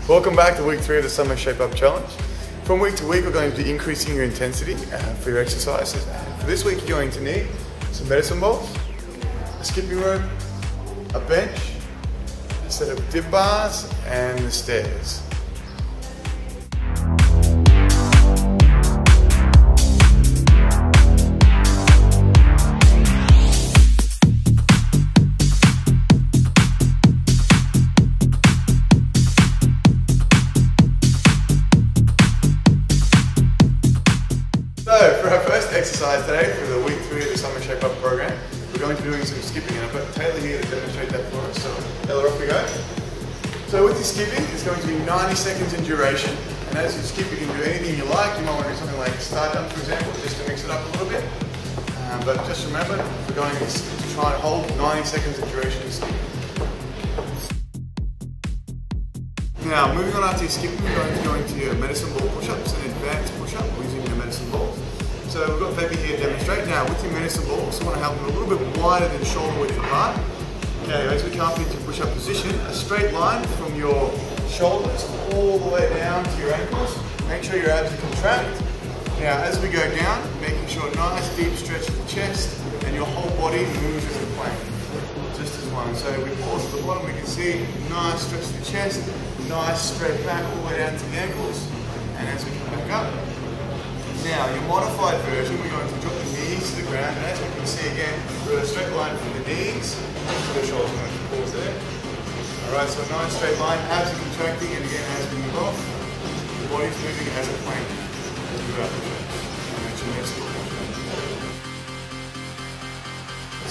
Welcome back to week 3 of the Summer Shape Up Challenge. From week to week we're going to be increasing your intensity for your exercises. For this week you're going to need some medicine balls, a skipping rope, a bench, a set of dip bars and the stairs. So for our first exercise today for the week 3 of the Summer Shape Up program, we're going to be doing some skipping, and I've got Taylor here to demonstrate that for us. So Taylor, off we go. So with this skipping, it's going to be 90 seconds in duration, and as you skip you can do anything you like. You might want to do something like a star jump, for example, just to mix it up a little bit. But just remember, we're going to try and hold 90 seconds in duration of skipping. Now, moving on after your skipping, we're going to go into your medicine ball push-ups and advanced push-up using your medicine balls. So we've got Pepe here to demonstrate. Now, with your medicine balls, we want to have them a little bit wider than shoulder width apart. Okay, as we come into push-up position, a straight line from your shoulders all the way down to your ankles. Make sure your abs contract. Now, as we go down, making sure nice deep stretch of the chest and your whole body moves as a plank. Just as one. So we pause at the bottom, we can see nice stretch of the chest, nice straight back all the way down to the ankles, and as we come back up. Now, your modified version, we're going to drop the knees to the ground, and as you can see again, we've got a straight line from the knees to the shoulders. I'm going to pause there. Alright, so a nice straight line, abs are contracting, and again as we move off, the body's moving as a plank. As we go up the chest.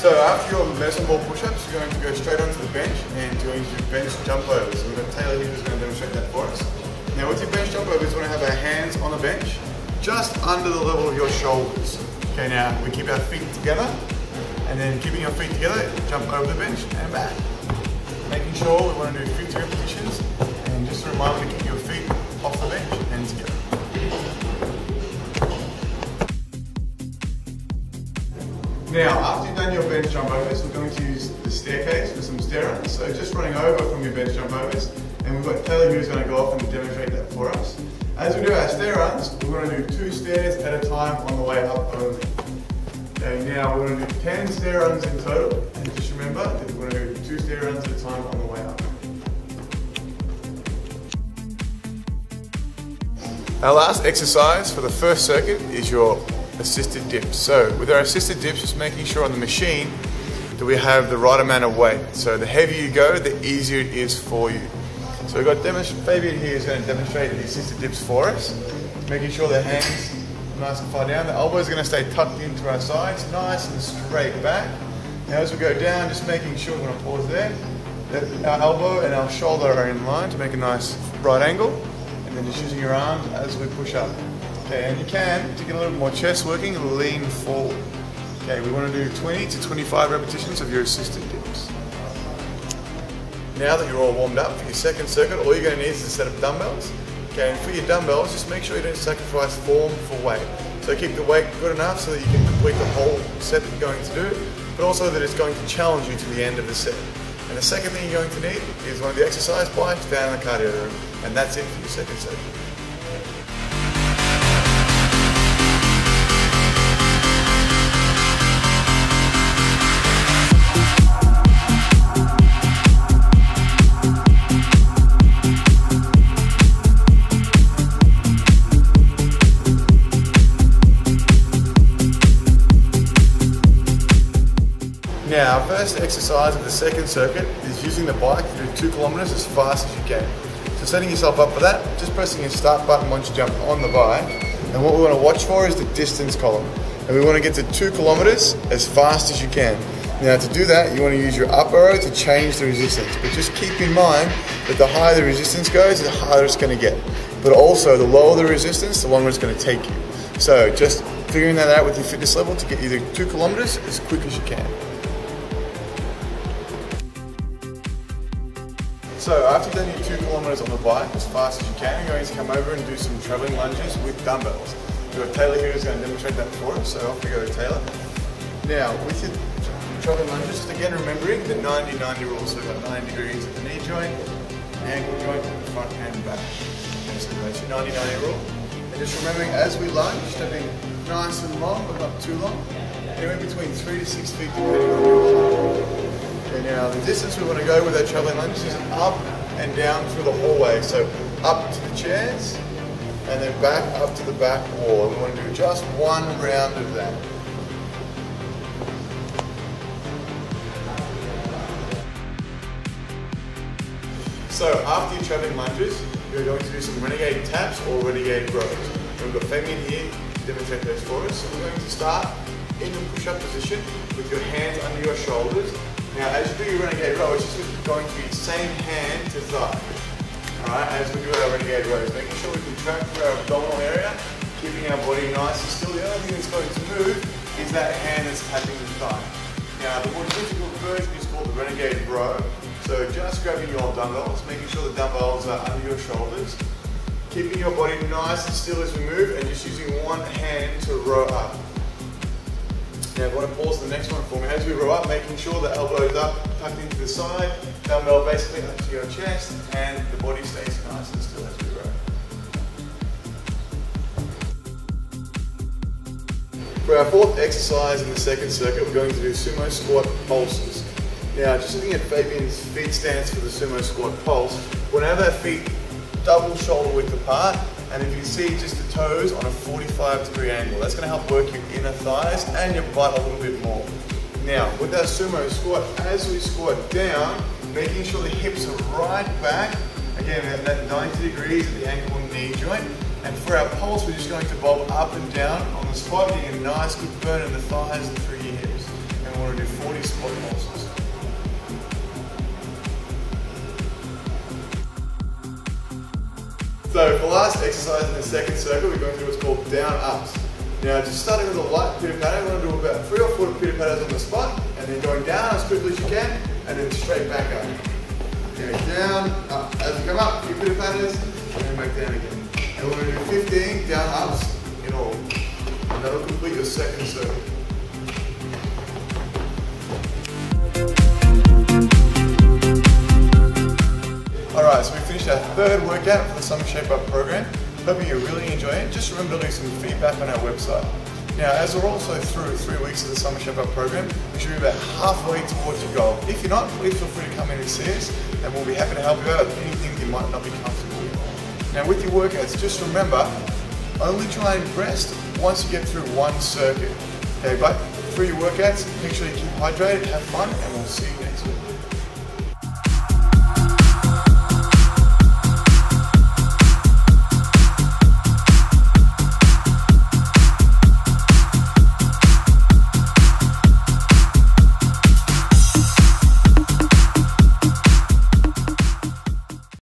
So after your medicine ball push-ups, you're going to go straight onto the bench and going to do bench jump overs. We've got Taylor here who's going to demonstrate that for us. Now with your bench jump overs, we want to have our hands on the bench, just under the level of your shoulders. Okay, now we keep our feet together, and then keeping your feet together, jump over the bench and back. Making sure we want to do 50 repetitions, and just a reminder to keep your feet off the bench and together. Now, after you've done your bench jump overs, we're going to use the staircase for some stair runs. So just running over from your bench jump overs, and we've got Taylor who's going to go off and demonstrate that for us. As we do our stair runs, we're going to do 2 stairs at a time on the way up only. Okay, now we're going to do 10 stair runs in total, and just remember that we're going to do 2 stair runs at a time on the way up. Our last exercise for the first circuit is your assisted dips. So with our assisted dips, just making sure on the machine that we have the right amount of weight. So the heavier you go, the easier it is for you. So we've got Fabian here is going to demonstrate the assisted dips for us. Making sure the hands are nice and far down. The elbows are going to stay tucked into our sides, nice and straight back. Now as we go down, just making sure, we're going to pause there, that our elbow and our shoulder are in line to make a nice right angle. And then just using your arms as we push up. Okay, and you can, to get a little bit more chest working, lean forward. Okay, we want to do 20 to 25 repetitions of your assisted dips. Now that you're all warmed up for your second circuit, all you're going to need is a set of dumbbells. Okay, and for your dumbbells, just make sure you don't sacrifice form for weight. So keep the weight good enough so that you can complete the whole set that you're going to do, but also that it's going to challenge you to the end of the set. And the second thing you're going to need is one of the exercise bikes down in the cardio room, and that's it for your second circuit. Now, our first exercise of the second circuit is using the bike to do 2 kilometers as fast as you can. So setting yourself up for that, just pressing your start button once you jump on the bike. And what we want to watch for is the distance column. And we want to get to 2 kilometers as fast as you can. Now to do that, you want to use your up arrow to change the resistance. But just keep in mind that the higher the resistance goes, the harder it's going to get. But also, the lower the resistance, the longer it's going to take you. So just figuring that out with your fitness level to get you to 2 kilometers as quick as you can. So after you've done your 2 kilometers on the bike as fast as you can, you're going to come over and do some traveling lunges with dumbbells. We've got Taylor here who's going to demonstrate that for us, so off we go to Taylor. Now, with your traveling lunges, just again remembering the 90-90 rule, so we've got 90 degrees at the knee joint, ankle joint, front and back. Okay, so that's your 90-90 rule. And just remembering, as we lunge, stepping nice and long, but not too long. Anywhere between 3 to 6 feet depending on your height. Okay, now the distance we want to go with our traveling lunges is up and down through the hallway. So up to the chairs, and then back up to the back wall. And we want to do just one round of that. So after your traveling lunges, you're going to do some renegade taps or renegade rows. We've got Fabian here to demonstrate those for us. So we're going to start in the push-up position with your hands under your shoulders. Now as you do your renegade row, it's just going to be same hand to thigh. Alright, as we do our renegade rows, making sure we contract through our abdominal area, keeping our body nice and still. The only thing that's going to move is that hand that's tapping the thigh. Now the more difficult version is called the renegade row. So just grabbing your dumbbells, making sure the dumbbells are under your shoulders, keeping your body nice and still as we move, and just using one hand to row up. Now I want to pause the next one for me. As we row up, making sure the elbows up, tucked into the side, dumbbell basically up to your chest, and the body stays nice and still as we row. For our fourth exercise in the second circuit, we're going to do sumo squat pulses. Now, just looking at Fabian's feet stance for the sumo squat pulse, we're going to have our feet double shoulder width apart, and if you see just the toes on a 45-degree angle, that's going to help work your inner thighs and your butt a little bit more. Now, with our sumo squat, as we squat down, making sure the hips are right back, again at that 90 degrees at the ankle and knee joint, and for our pulse, we're just going to bob up and down on the spot, getting a nice good burn in the thighs and through your hips. And we want to do 40 squat pulses. So for the last exercise in the second circle, we're going to do what's called down ups. Now just starting with a light pitter patter, we're going to do about 3 or 4 pitter patters on the spot, and then going down as quickly as you can, and then straight back up. Okay, down, up. As you come up, a few pitter patters, and then back down again. And we're going to do 15 down ups in all. And that'll complete your second circle. Alright, so we finished our third workout for the Summer Shape Up program. Hoping you're really enjoying it. Just remember to leave some feedback on our website. Now, as we're also through 3 weeks of the Summer Shape Up program, we should be about halfway towards your goal. If you're not, please feel free to come in and see us, and we'll be happy to help you out with anything you might not be comfortable with. Now, with your workouts, just remember, only try and rest once you get through one circuit. Okay, but through your workouts, make sure you keep hydrated, have fun, and we'll see you next week.